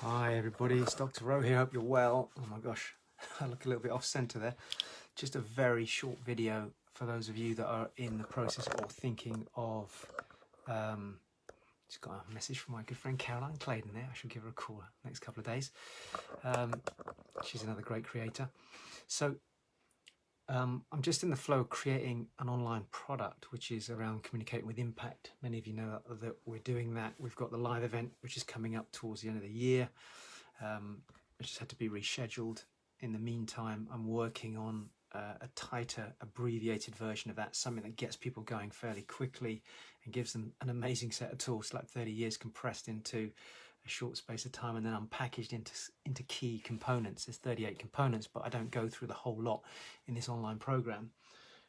Hi everybody, it's Dr. Rowe here, hope you're well. Oh my gosh, I look a little bit off centre there. Just a very short video for those of you that are in the process or thinking of, just got a message from my good friend Caroline Claydon there, I should give her a call next couple of days. She's another great creator. So I'm just in the flow of creating an online product which is around communicating with impact. Many of you know that we're doing that. We've got the live event which is coming up towards the end of the year. It just had to be rescheduled. In the meantime, I'm working on a tighter, abbreviated version of that, something that gets people going fairly quickly and gives them an amazing set of tools, like 30 years compressed into a short space of time and then unpackaged into key components. There's 38 components, but I don't go through the whole lot in this online program.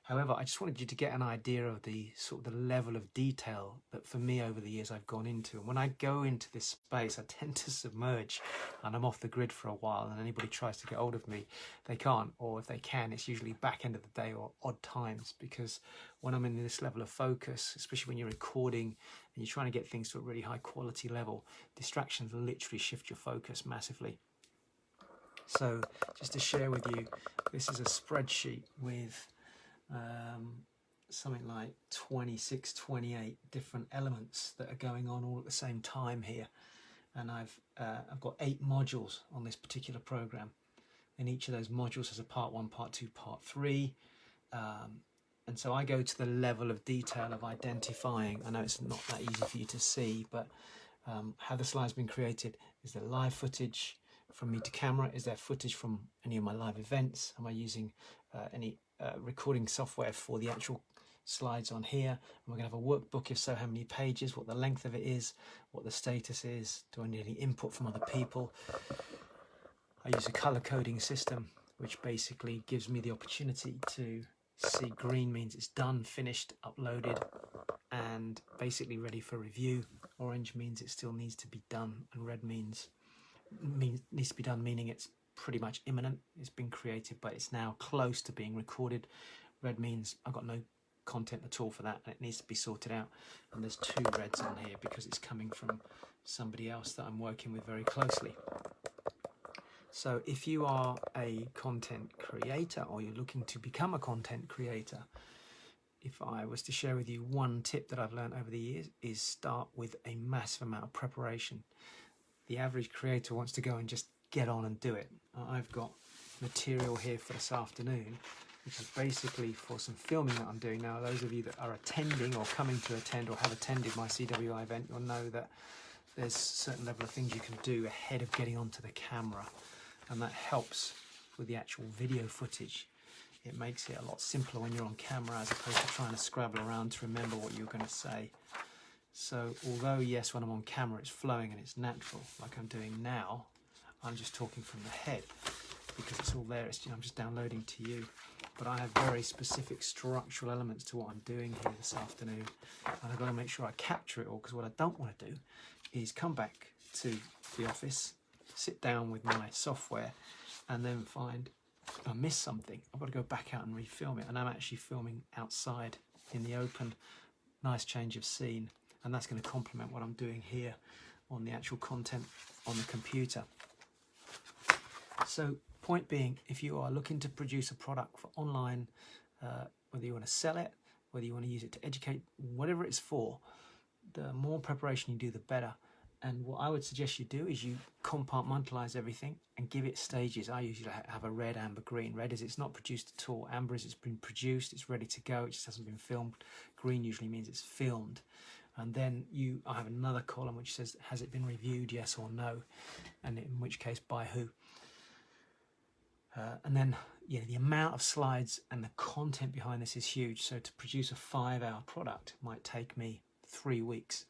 However, I just wanted you to get an idea of the sort of the level of detail that for me over the years I've gone into. And when I go into this space, I tend to submerge and I'm off the grid for a while, and anybody tries to get hold of me, they can't, or if they can, it's usually back end of the day or odd times, because when I'm in this level of focus, especially when you're recording and you're trying to get things to a really high quality level, distractions literally shift your focus massively. So just to share with you, this is a spreadsheet with something like 26, 28 different elements that are going on all at the same time here. And I've got 8 modules on this particular program, and each of those modules has a part 1, part 2, part 3. And so I go to the level of detail of identifying, I know it's not that easy for you to see, but how the slide's been created. Is there live footage from me to camera? Is there footage from any of my live events? Am I using any recording software for the actual slides on here? And we're going to have a workbook, if so how many pages, what the length of it is, what the status is, do I need any input from other people? I use a color coding system which basically gives me the opportunity to see green means it's done, finished, uploaded and basically ready for review. Orange means it still needs to be done, and red means needs to be done, meaning it's pretty much imminent. It's been created but it's now close to being recorded. Red means I've got no content at all for that and it needs to be sorted out. And there's 2 reds on here because it's coming from somebody else that I'm working with very closely. So if you are a content creator or you're looking to become a content creator, if I was to share with you one tip that I've learned over the years, is start with a massive amount of preparation. The average creator wants to go and just get on and do it. I've got material here for this afternoon, which is basically for some filming that I'm doing now. Those of you that are attending or coming to attend or have attended my CWI event, you'll know that there's a certain level of things you can do ahead of getting onto the camera, and that helps with the actual video footage. It makes it a lot simpler when you're on camera as opposed to trying to scrabble around to remember what you're going to say. So although yes, when I'm on camera it's flowing and it's natural like I'm doing now, I'm just talking from the head because it's all there. It's, I'm just downloading to you, but I have very specific structural elements to what I'm doing here this afternoon, and I've got to make sure I capture it all, because what I don't want to do is come back to the office, sit down with my software and then find I missed something. I've got to go back out and refilm it, and I'm actually filming outside in the open. Nice change of scene, and that's going to complement what I'm doing here on the actual content on the computer. So point being, if you are looking to produce a product for online, whether you want to sell it, whether you want to use it to educate, whatever it's for, the more preparation you do, the better. And what I would suggest you do is you compartmentalize everything and give it stages. I usually have a red, amber, green. Red is it's not produced at all. Amber is it's been produced, it's ready to go, it just hasn't been filmed. Green usually means it's filmed. And then I have another column which says, has it been reviewed, yes or no? And in which case, by who? And then, yeah, the amount of slides and the content behind this is huge. So to produce a 5-hour product might take me 3 weeks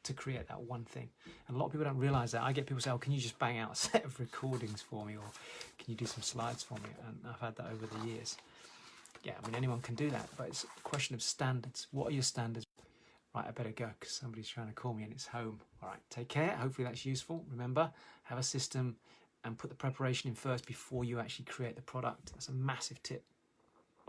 to create that one thing. And a lot of people don't realize that. I get people say, oh, can you just bang out a set of recordings for me, or can you do some slides for me? And I've had that over the years. Yeah, I mean, anyone can do that, but it's a question of standards. What are your standards? Right, I better go because somebody's trying to call me and it's home. All right, take care. Hopefully that's useful. Remember, have a system and put the preparation in first before you actually create the product. That's a massive tip.